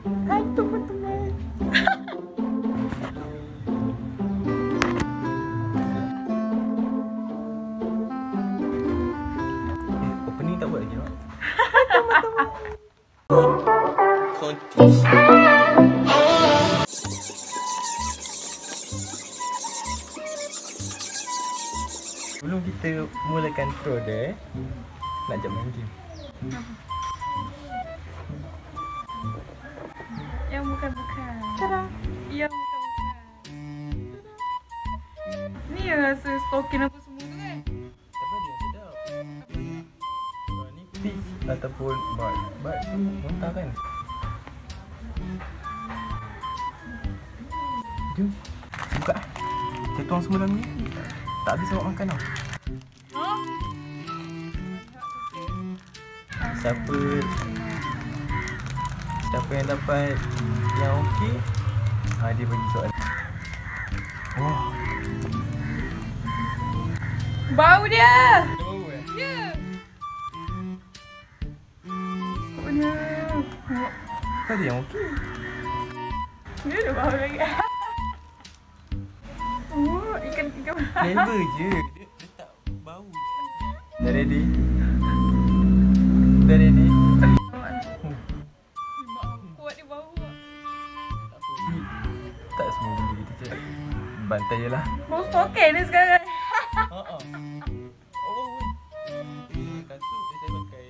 Hai teman-teman. Opening tak buat lagi, Mak? Kontis. Sebelum kita mulakan tour dia, nak jap main game. Yang bukan-bukan. Tada. Yang bukan-bukan. Ni yang rasa stalking apa semua tu kan? Apa dia sedap? Ni peach ataupun bud. Bud tu muntah kan? Jom, buka lah. Kita tuang semua dalam ni. Tak habis awak makan tau. Huh? Siapa yang dapat yang okey, dia bagi soalan. Wah, Bau dia! bau eh? Ya! Punya. Kau ada yang okey? Dia ada bau lagi. Oh, ikan. Flavor je. Dia tak bau je. Dah ready? Dah ready? Kuat dia bau. Tak apa. Tak semua benda kita cakap. Bantai je lah. Bau stalking ni sekarang. Oh. Kasut saya pakai.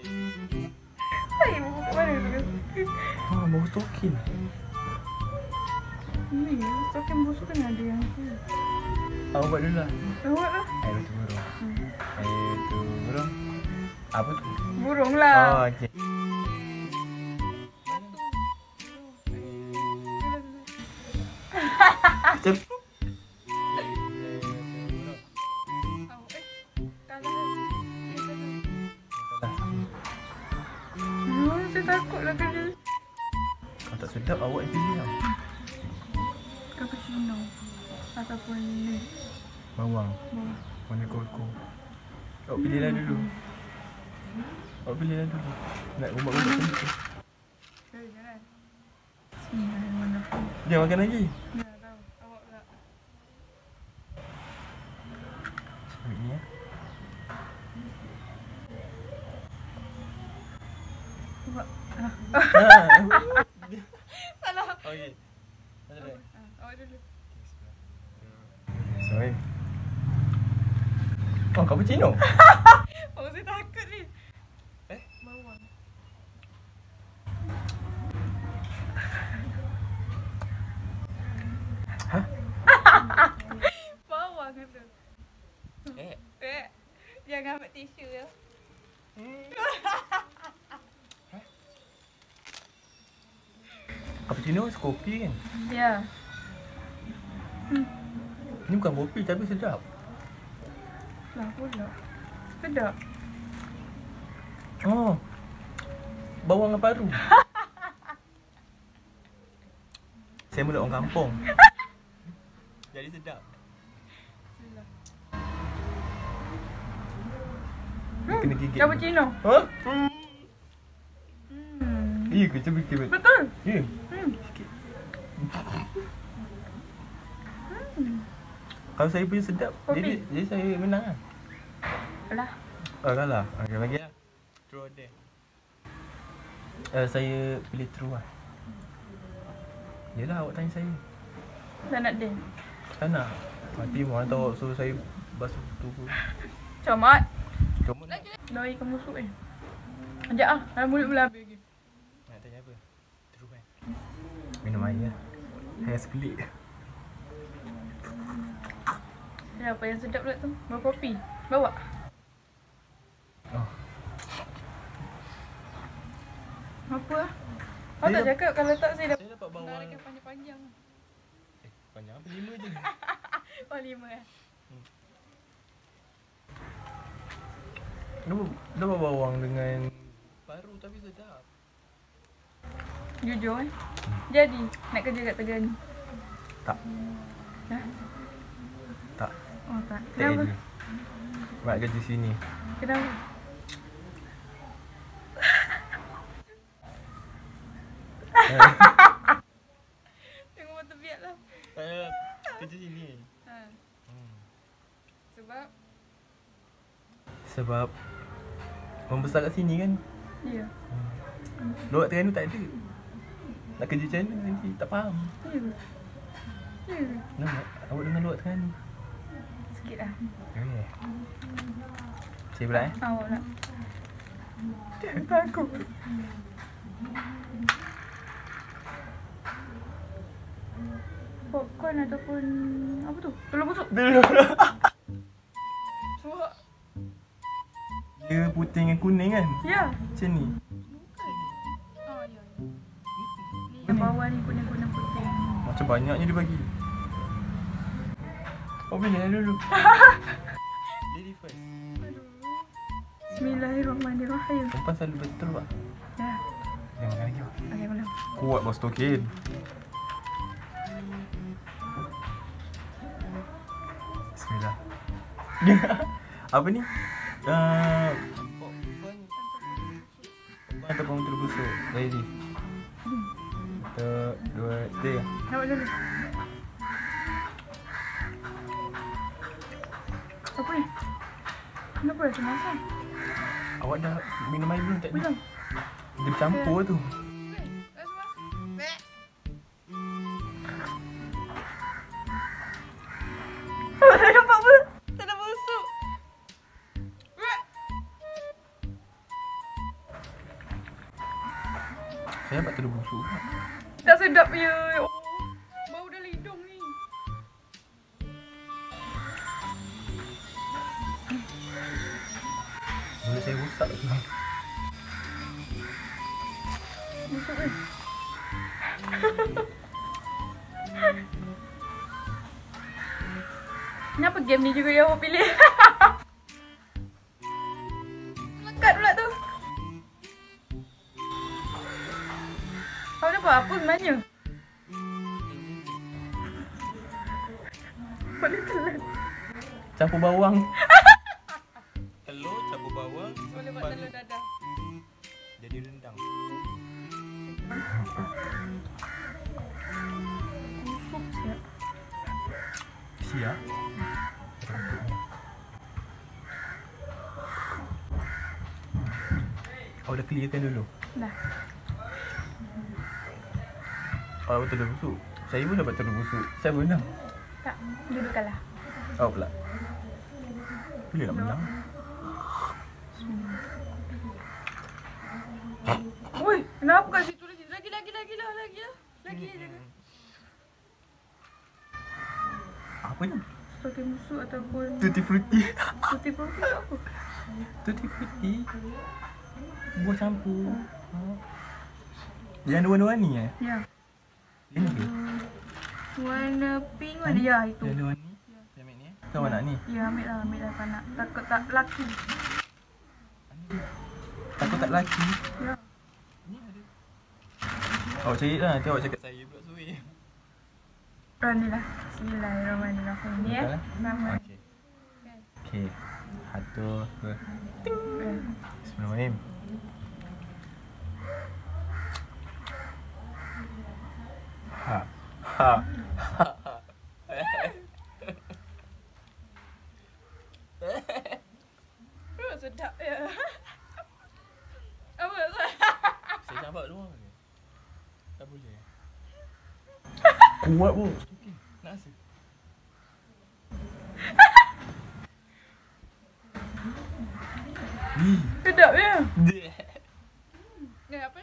Hai, bau kat mana tu kan? Bau stokin. Ni, stalking busuk kan ada yang tu. Awak buat dulu lah. Awak lah. Air batu burung. Air batu burung. Apa tu? Burung lah. Oh, okey. Macam Saya takut lah kan dia. kalau tak sedap, awak yang pilih lah. Cappuccino ataupun ni. Bawang, Bawang. warna koko. Awak pilih lah dulu. Awak pilih lah dulu. Nak umat-umat macam tu. Jangan. Bismillahirrahmanirrahim. Jangan makan lagi. Ya, tahu. Awak pula. Ambil ni ya. Awak. Salah. Okey. Awak dulu. Sorry. Oh, cappuccino. Oh, saya takut ni. Bawang. Hah? Bawang kata. Eh. Jangan ambil tisu ya. Cappuccino is kopi kan? Ya. Ni bukan kopi tapi sedap. Lah pula. Sedap. Oh. Bawang dengan paru. Saya mula orang kampung. Jadi sedap. Bismillah. Kena gigit. Cappuccino. Ha? Hmm. Ke macam Betul. Ya. Hmm. Kalau saya punya sedap, Kopi. jadi saya menang lah. Alah. Oh kalah. Okey bagi lah. True or dare. Saya pilih true lah. Yelah awak tanya saya. Dah nak din. Tak nak. Mati mana tahu awak suruh saya basuh tu pun. Comot. Cuma nak Dah ikan busuk eh. Sekejap ah. Dalam mulut pula habis lagi. tanya apa? True kan? Minum air lah. Saya sepelik. Apa yang sedap pula tu? Bawa kopi. Bawa. Oh. Apa lah? Kau tak cakap kalau tak saya Saya dapat nak bawang. lagi panjang-panjang. Panjang apa? 5 je. Oh 5 eh. Dapat bawang dengan paru tapi sedap. Jujur eh. Jadi nak kerja kat Tegal ni. Tak. Dah? Tak. Oh tak. Tak Kenapa? jadi. Mak kerja sini. Kenapa? kerja sini. Ha. Hmm. Sebab membesar kat sini kan. ya. Luar Terengganu tak ada. Nak kerja macam mana nanti tak faham. Ya. Ya. Nama awak dengan luar Terengganu. Sikit lah. Okay. Saya pula Awak nak. Takut. Popcorn ataupun apa tu? Telur busuk. Dulu. Semua. Dia putih dengan kuning kan? Ya. Macam ni. Oh ya. Ni yang bawah ni kuning-kuning putih. Macam banyaknya dia bagi. Oh bila dulu. Lady first. Bismillahirrahmanirrahim. Perempuan selalu betul pak. Ya. Jangan makan lagi pak. Okey, belum. Kuat bos token. Bismillah. Apa ni? Popcorn ataupun telur busuk. Ready. 1, 2, 3. Awak dulu. Apa ni? Kenapa rasa masak? Awak dah minum air belum tak ni? Belum. Dia bercampur tu. Saya nampak apa? Tak ada busuk. Saya dapat telur busuk. Tak sedap ya. Ya Allah. Bau dalam hidung ni. Mulut saya rosak tu. Busuk kan? Kenapa game ni juga yang awak pilih? Lekat pula tu. Awak dapat apa sebenarnya? Boleh telan. Campur bawang. Telur campur bawang. Boleh buat telur dadah. Jadi rendang. Busuk siap. Siap. Awak dah clearkan dulu. Dah. Awak dapat telur busuk. Saya pun dapat telur busuk. Saya menang. Tak, dulu kalah. Awak pula. Bila nak menang? Woi, kenapa kat situ lagi? Lagi lah. Lagi jaga. Apa ni? Soke busuk ataupun Tutti frutti. putih putih tu apa? Tutti frutti. Buah campur. Yang ada warna-warni eh? Ya. Ini ke? Warna pink warna ya itu. Yang ada warni? Yang ambil ni eh? Kau nak ni? Ya, ambil lah tak nak. Takut tak laki. Takut tak laki. Ya. Ni ada. Awak cari lah. Nanti awak cakap saya pula suih. Ni lah. Bismillahirrahmanirrahim. Ni sama. Okey. Okey. 1, 2. Bismillahirrahmanirrahim. Ha. Ha. Sedap ya. Apa? Saya campak luar ke? Tak boleh. Kuat pun. Okey. Nak rasa? Sedap ya. Ni apa?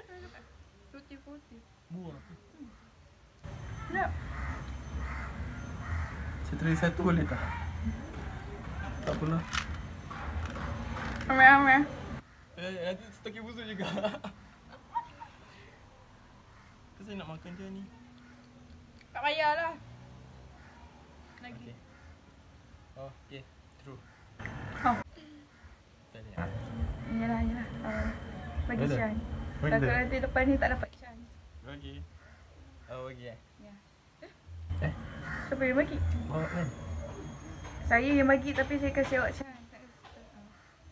Putih. Buah. Sedap. Saya tulis satu boleh tak? Tak apalah. Ambil. Nanti stoki busuk juga. Kenapa saya nak makan je ni? Tak payahlah. Lagi. Okey. Oh, okey. True. Oh. Tak ada. Yalah. Bagi Betul? Shan. Betul? Takut nanti lepas ni tak dapat Shan. Bagi. Oh, bagi eh? Ya. Eh, Siapa yang bagi? bawa kan? Saya yang bagi tapi saya kasih awak Shan.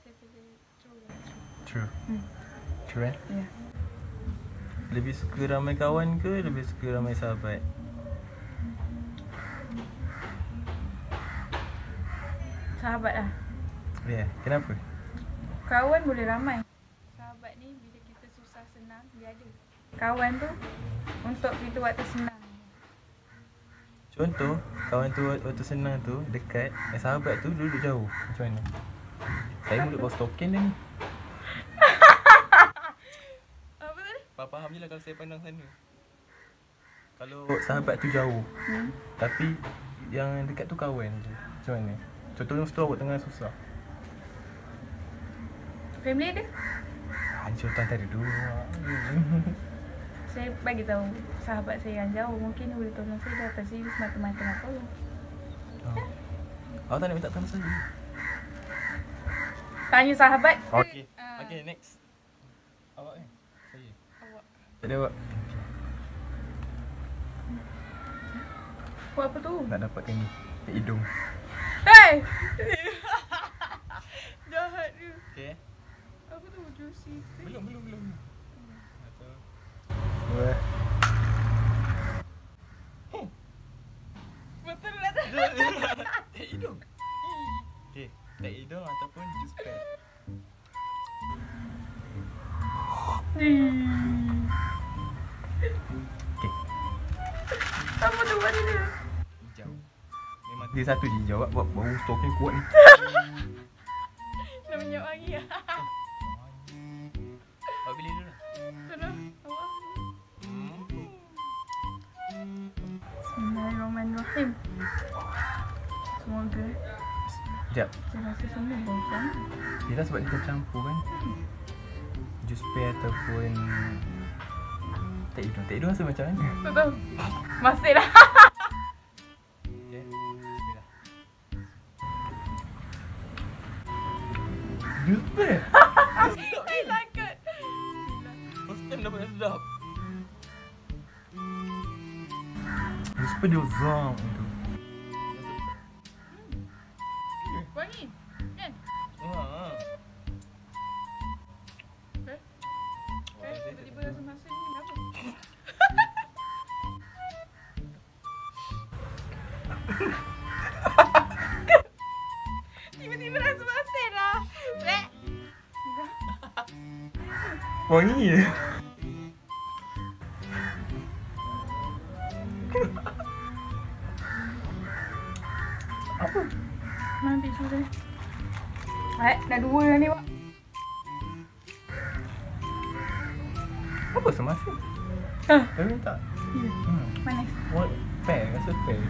Saya pilih true. True. Hmm. True eh? Ya. Lebih suka ramai kawan ke lebih suka ramai sahabat? Sahabat lah. Ya, kenapa? Kawan boleh ramai. Sahabat ni bila kita susah senang dia ada. Kawan tu untuk kita waktu senang. Contoh, kawan tu waktu senang tu dekat, sahabat tu duduk jauh. Macam mana? Saya mulut bau stokin dah ni. Apa tadi? Faham je lah kalau saya pandang sana. Kalau sahabat tu jauh, tapi yang dekat tu kawan je. Macam mana? Contohnya mesti awak tengah susah. Family ada? Contoh antara dua. Saya bagi tahu sahabat saya yang jauh mungkin boleh tolong saya atas sini semata-mata nak tolong. Oh. Awak tak nak minta tolong saya? Tanya sahabat ke? Okey. Okey, next. Awak kan? Saya. Awak. Tak ada awak. Buat apa tu? Nak dapatkan ni. Hidung. Hey! Jahat dia. Okey. Apa tu? Juicy. Belum. Wah. Betul lah tu. Tak hidung. Okey, tak hidung ataupun juice pad. Okey. Apa tu buat dia? Hijau. Memang dia satu je hijau. Buat bau stokin kuat ni. Dah menyap wangi lah. Awak pilih dulu lah. Sudah. Awak. Bismillahirrahmanirrahim. Semoga Sekejap. saya rasa semua bosan. Yelah sebab kita campur kan. Juice pear ataupun tak hidung rasa macam mana? Betul. Masih dah. Okay. Bismillah. Juice pear? Saya takut. First time dapat yang sedap. Juice pear dia zam tu. Wangi. Kan? Wah. Tiba-tiba rasa masin ni kenapa? Tiba-tiba rasa masin lah. Wangi je. Apa? Mana tisu dia? Dah dua dah ni, Wak. Apa semasa? Dah minta? Ya. Manis. What? Pear, rasa pear.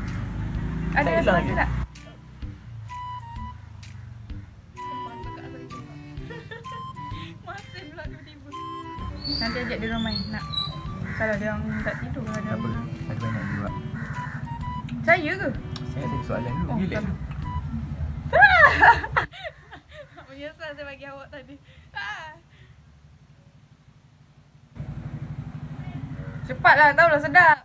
Ada Tak rasa hilang masin ke? tak? Masin pula tiba-tiba. Nanti ajak dia orang main. Nak. Kalau dia orang tak tidur. Kalau dia Tak apa, orang... ada banyak juga. Saya ke? Saya ada soalan dulu, relax. tak. Menyesal saya bagi awak tadi. Cepatlah, tahulah sedap.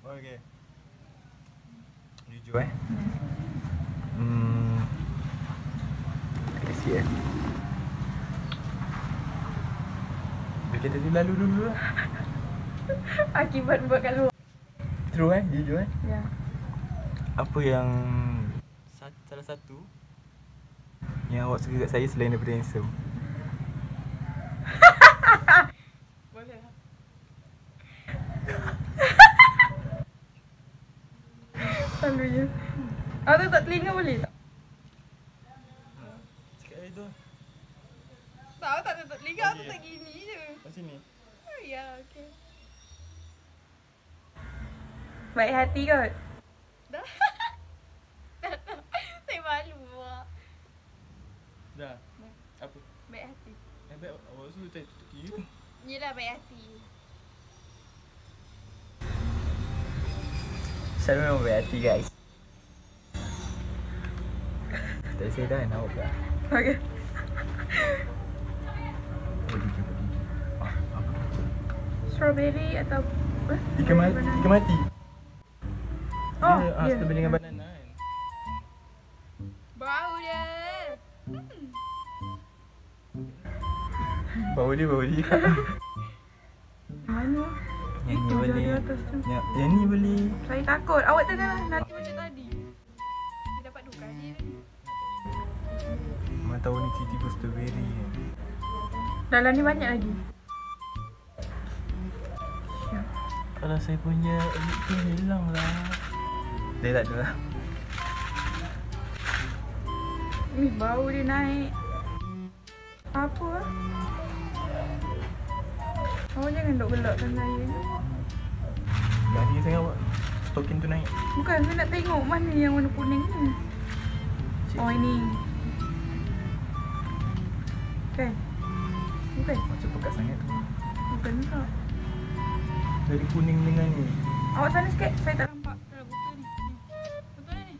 Okay. Jujur Kasih Bikin tadi lalu dulu lah. Akibat buat kat luar. True jujur Ya. Apa yang salah satu yang awak suka kat saya selain daripada handsome? Boleh lah. Selalunya. Awak tak telinga boleh tak? Cakap air tu. Tak, tak tutup telinga. Aku tak gini je. Kat sini. Oh, ya, okey. Baik hati kot. Dah. Saya malu buat. Dah. Apa? Baik hati. Baik awak suruh tak tutup kiri. Yelah, baik hati. Saya memang baik hati guys. Tak saya dah nak awak. Okey. Strawberry atau Ikan mati. Oh, Dia ya. strawberry dengan banana kan. Bau dia. Bau dia. Mana? Yang ni Itu je boleh. di atas tu. Yang ni boleh. Saya takut. Awak tengah nanti macam tadi. Dia dapat 2 kali tadi. Mana tahu ni tiba-tiba strawberry kan. Dalam ni banyak lagi. Kalau saya punya elite tu hilang lah. Dia tak ada lah. Ni bau dia naik. Apa lah? Awak jangan duk gelakkan saya ni. Jadi saya awak stokin tu naik. Bukan, saya nak tengok mana yang warna kuning ni. Oh ini. Kan? Bukan? Macam pekat sangat tu. Bukan tak. Dari kuning dengan ni. Awak sana sikit, saya tak nampak. Dah betul ni. Betul ni.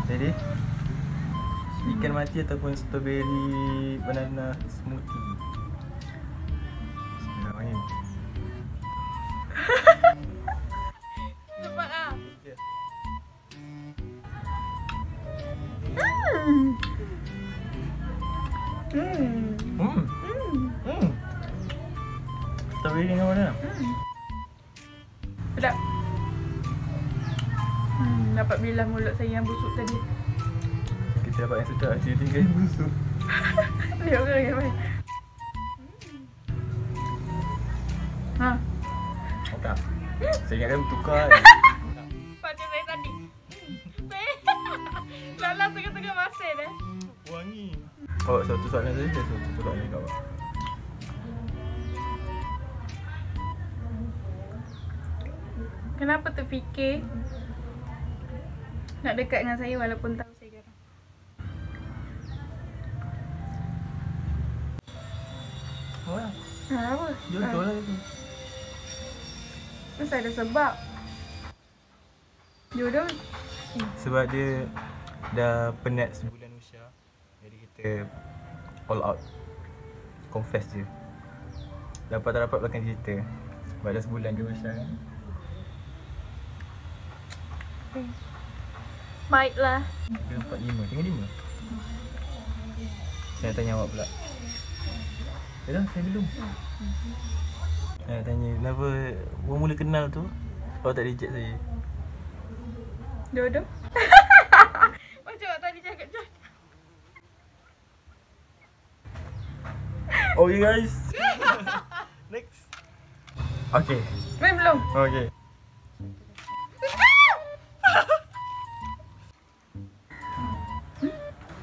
Jadi ikan mati ataupun strawberry banana smoothie. Bismillahirrahmanirrahim. Nampak ah. Ya. Strawberry dengan banana. Sedap. Dapat bilah mulut saya yang busuk tadi. Kita dapat yang sedap, dia tinggal yang busuk. Dia orang yang baik. Ha. Tak. Saya ingatkan tukar. Pada saya tadi. Lala tengah-tengah masin Wangi. Oh, satu soalan saja, satu soalan kau. Kenapa terfikir nak dekat dengan saya walaupun tahu saya garang? Oh, ya. Apa? Jodoh lah itu. Mesti ada sebab. Jodoh. Sebab dia dah penat sebulan usia. Jadi kita all out. Confess je. Dapat tak dapat belakang cerita. Sebab dah sebulan dia usia kan. Baiklah. Dia 45, tinggal 5. Saya tanya awak pula. Dah, saya belum. Saya tanya, kenapa orang mula kenal tu awak tak reject saya? Jodoh. Macam awak tadi cakap jodoh. Okay guys. Next. Okay. Main belum? Okay.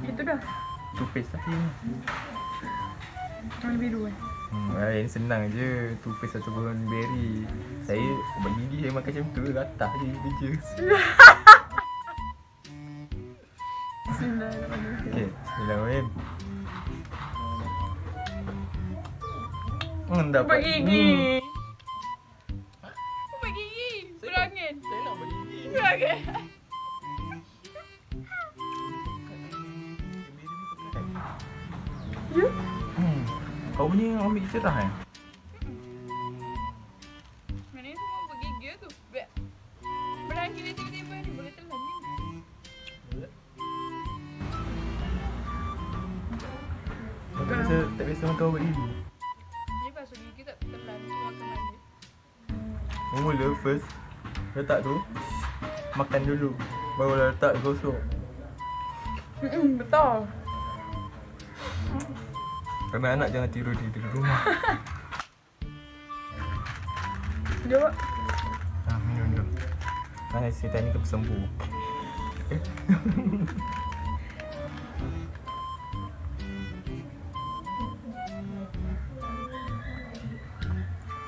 Itu dah. Toothpaste lah ni. Warna biru Lain senang je. Toothpaste ataupun berry. Saya ubat gigi saya makan macam tu. Latah je kerja. Bismillahirrahmanirrahim. Okay, bismillahirrahmanirrahim. Dapat Ubat gigi. Ubat gigi. Berangin. Saya nak ubat gigi. Berangin. Ya? Kau punya ambil cerah kan? Mana ni semua ubat gigi tu. Berangin dia tiba-tiba ni. Boleh telan ni. Tak biasa makan ubat gigi. Dia basuh gigi tak telan. Cuma makan mandi. Mula first letak tu, makan dulu. Barulah letak gosok. Betul. Kerana anak jangan tiru di rumah. Jawab. Minum dulu. Mana si tadi ke sembuh.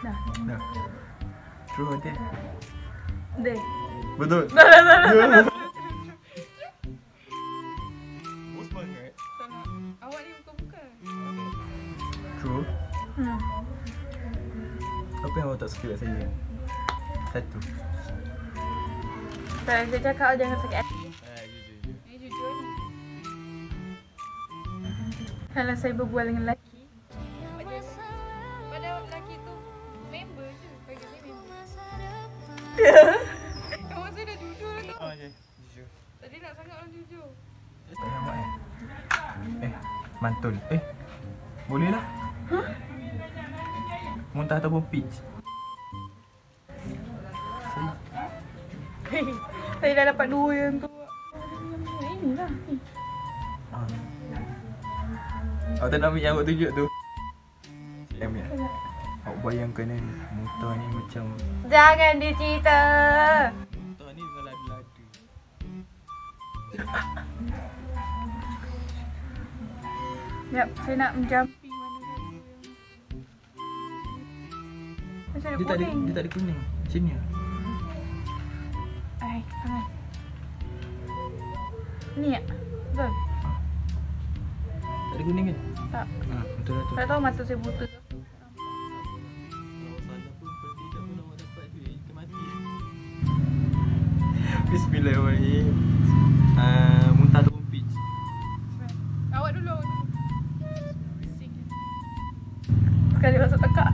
Dah. Dah. True dia. Deh. Betul. Dah. Bos semangat. Tak nak. Awak ni bukan-bukan. True. Apa yang awak tak suka kat saya? Satu. Tak, saya cakap awak jangan sakit hati. Jujur. Ni jujur ni. Kalau saya berbual dengan lelaki, pada lelaki tu member je. Bagi saya member. Kawan saya dah jujur lah tu. Okay. Jujur. Tadi nak sangat orang jujur. Tak nampak mantul. Boleh lah. Muntah ataupun peach? Saya dah dapat 2 yang tu. Inilah. Awak tak nak ambil yang awak tunjuk tu? Saya ambil. Awak bayangkan kan, muntah ni macam Jangan dicerita. muntah ni dengan lada-lada. Sekejap, saya nak menjumping mana satu yang macam ada Dia tak ada, kuning. dia tak ada kuning. Macam ni lah. Ai, tangan. Ni tak? Betul? Tak ada kuning kan? Tak. Betul lah tu. Tak tahu mata saya buta ke. Kalau salah pun berarti tak pun awak dapat duit ke mati. Bismillahirrahmanirrahim. Muntah ataupun peach? Awak dulu, awak dulu. Bising. Sekali masuk tekak.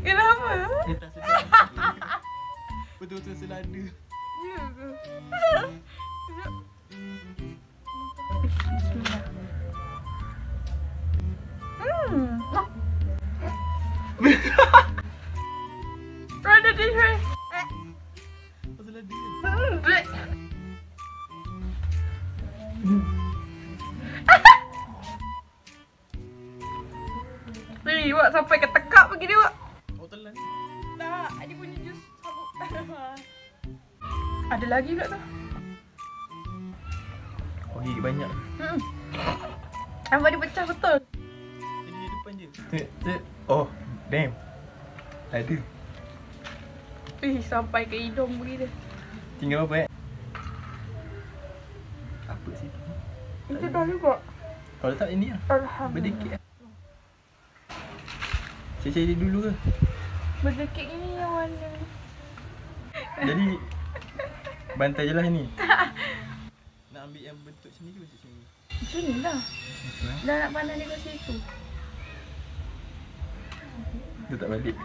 Kenapa? Dia tak sedar. Betul-betul selada. Ya ke? Sekejap. Bismillah. Ada di sini. Oh, selada kan? Ni, awak sampai ke tekak pergi dia, awak. Oh, telan. Tak, ada punya jus sabuk. Ada lagi pula tu. Oh, gigi banyak. Nampak dia pecah betul. Ini di depan je. Oh, damn. Ada. Sampai ke hidung pergi dia. Tinggal berapa Apa sih? Itu dah juga. Kalau tak ini lah. Alhamdulillah. Berdikit lah. Saya cari dia dulu ke? Berdekik ni yang warna. Jadi bantai je lah ni. Nak ambil yang bentuk sini ke bentuk sini? Macam ni lah. Dah nak pandang dia kat situ. Dia tak balik.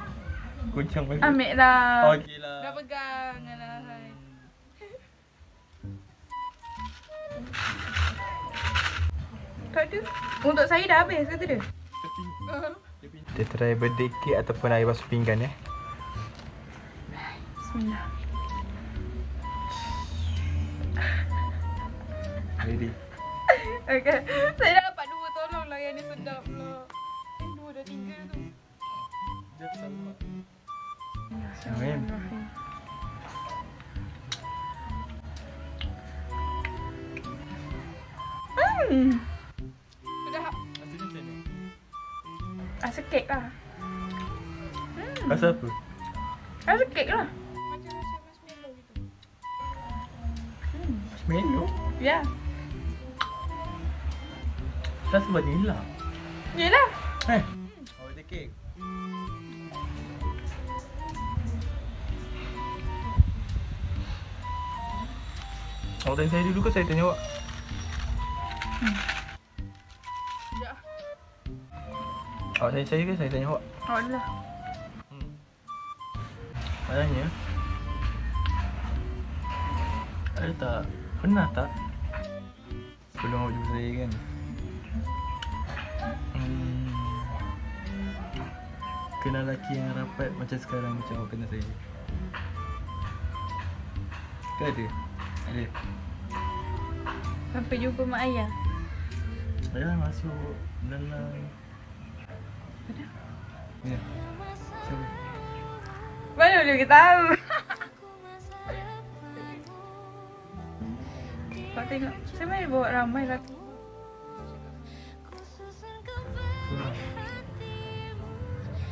Kuncang balik. Ambil lah. Okey lah. Dah pegang. Alah, hai. Tak ada. Untuk saya dah habis kata dia. Kita try birthday cake ataupun air basuh pinggan Bismillah. Ready. Okay. Saya dah dapat 2, tolonglah yang ni sedap pula. 2 dah 3 tu. Dia sama. Bismillahirrahmanirrahim. Sudah. Rasanya macam ni. Rasa kek lah. Rasa apa? Rasa kek lah. Macam rasa marshmallow gitu. Marshmallow? Ya. Rasa vanilla. Yelah. Oh, dia kek. Awak tanya saya dulu ke saya tanya awak? Ya. Awak tanya saya ke saya tanya awak? Awak dulu lah. Tanya. Ada tak? Pernah tak? Sebelum awak jumpa saya kan? Kenal lelaki yang rapat macam sekarang macam awak kenal saya. Ke ada? Ada. Sampai jumpa mak ayah. Saya masuk dalam. Ada? Ya. Siapa? Mana boleh kita tahu? Kau tengok. Saya main bawa ramai lelaki.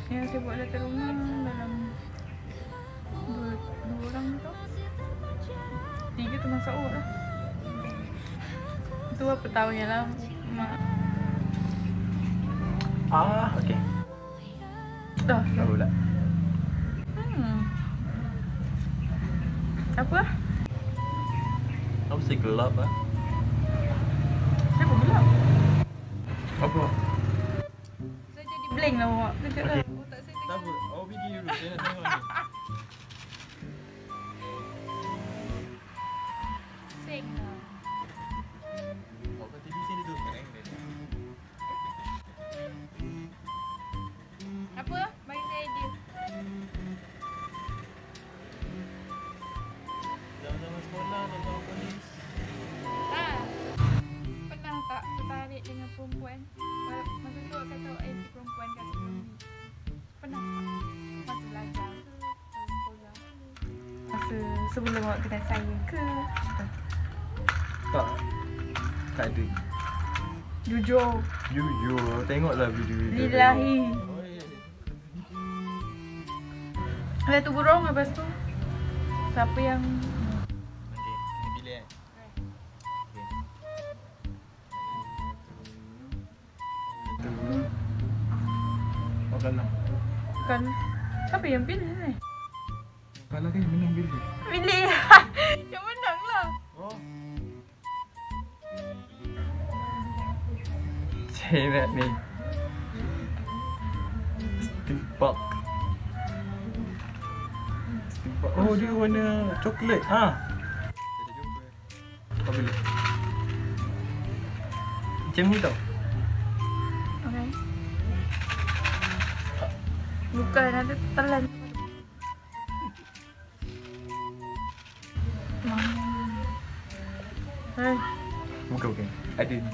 Yang saya buat datang rumah dalam 2 orang tu. 3 termasuk awak lah. Itu berapa tahun yang lama? Okey. Dah. Tahu lah. Apa lah? Apa saya gelap ah? Saya pun gelap. Apa? Saya jadi blank lah awak. Kejap lah. Okey. Otak saya Tak apa. Awak pergi dulu. Saya nak tengok ni. sebelum awak kenal saya ke? Tak. Tak ada. Jujur. Jujur, tengoklah video-video. Lillahi. Oi. Ada tu burung lepas tu. Siapa yang Okey, kita pilih kan. Okey. Oh, kalah. kan? Siapa yang pilih ni? Kalah kan menang bila? Pilih. Yang menang lah. Oh. Saya nak ni. Stimpak. Stimpak. Oh, dia warna coklat. Ha. Kita jumpa. Kau pilih. Macam ni tau. Okay. Bukan, ada telan. Bukan. Ada ni.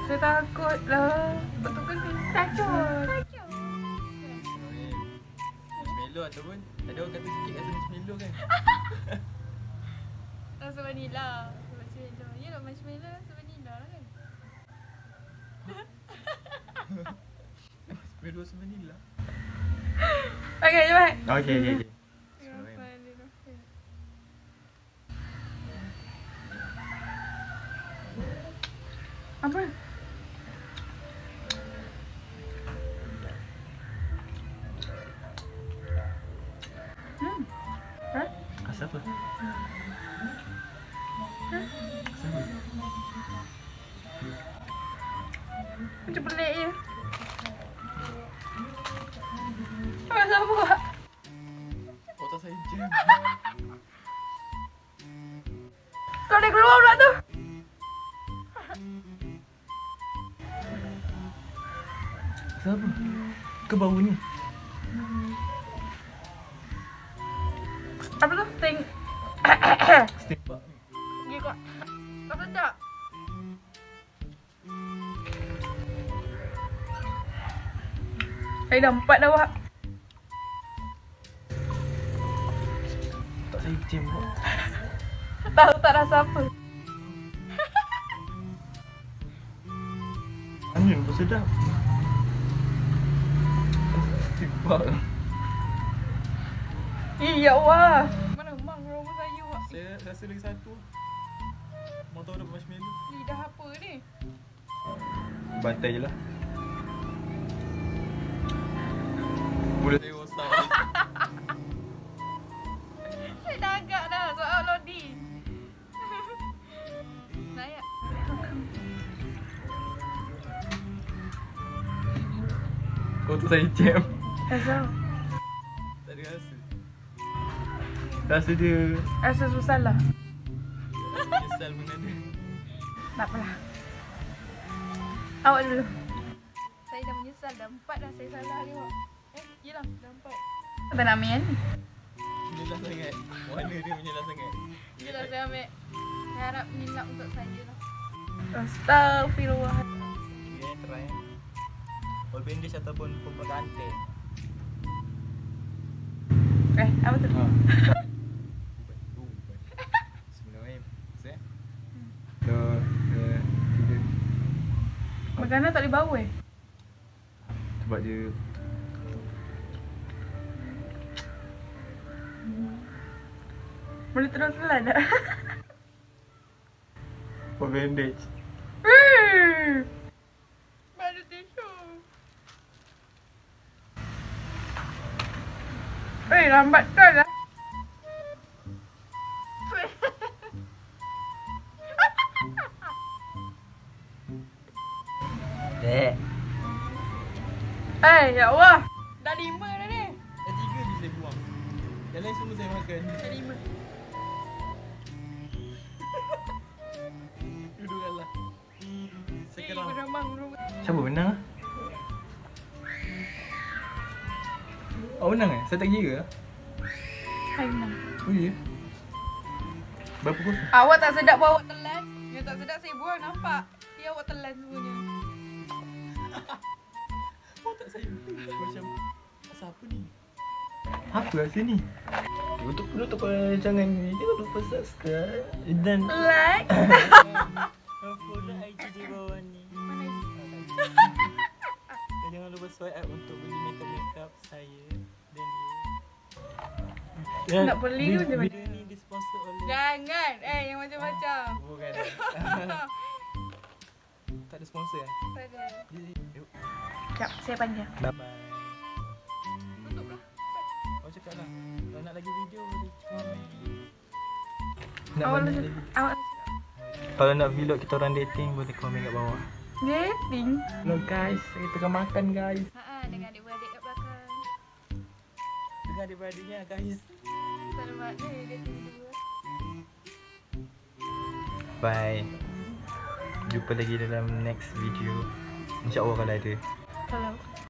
Saya takut lah. Betul kan ni? Takut. Marshmallow ataupun ada orang kata sikit rasa marshmallow kan? Rasa vanilla. Marshmallow. Ya lah, marshmallow rasa vanilla lah kan? Marshmallow rasa vanilla. Okay, cepat. Okey. Apa? Hah? Asal apa? Asal apa? Macam pelik je. Apa buat? Otak saya jam. Kau dah keluar pula tu. Asal apa? Ke bau ni? Apa tu? Ting. Stimpak ni. Pergi kau. Kau sedap. Saya dah 4 dah buat. Otak saya jam pula. Tahu tak rasa apa? Angin pun sedap. Stimpak. Ya Allah. Mana mang rumah saya buat? Saya rasa lagi satu. Mau tahu dah marshmallow? Lidah apa ni? Bantai je lah. Mulut saya rosak. Saya dah agak dah soal loading. Naik. Otak saya jam. Asal? Tak ada rasa. Rasa dia Rasa susah lah. rasa menyesal pun ada. Tak apalah. Awak dulu. Saya dah menyesal. Dah 4 dah saya salah dia. Yelah. Dah 4. Tak nak ambil kan ni? Menyelah sangat. Warna dia menyelah sangat. Yelah saya ambil. Saya harap nilap untuk saya lah. Astaghfirullah. Okay, try. Ball bandage ataupun pembuat kantin. Apa tu? Sebenarnya saya. Dua, tiga. Makanan tak boleh bau Sebab dia boleh terus telan tak? ball bandage. Baru tisu. Lambat kan lah. Ya Allah. Dah 5 dah ni. Dah 3 je saya buang. Yang lain semua saya makan. Dah 5. Dudukkanlah. Sekarang. Beramang. Siapa menang ah? Oh menang eh? Saya tak kira lah. Hai menang. Oh ya? Berapa kosong? Awak tak sedap bawa telan. Yang tak sedap saya buang nampak. Dia awak telan semuanya. Oh tak saya macam asal apa ni? Apa rasa ni? Untuk penutup rancangan ni, jangan lupa subscribe dan Like. follow IG di bawah ni. Mana IG? Dan jangan lupa swipe up untuk beli makeup saya dan dia. Nak beli tu macam mana? Video ni disponsor oleh Jangan. Yang macam-macam. bukan. Tak ada sponsor kan? Tak ada. Yuk. Sekejap, saya panjang. Bye bye. Tutup lah. Kau cakap lah. Kalau nak lagi video boleh komen. Nak Awak mana lah. lagi? Awak Kalau nak vlog kita orang dating boleh komen kat bawah. dating. Hello guys, saya tengah makan guys. Dengan adik-beradik kat belakang. Dengan adik-beradiknya guys. Tak ada mak dia dating dua. Bye. Jumpa lagi dalam next video. InsyaAllah kalau ada. Kalau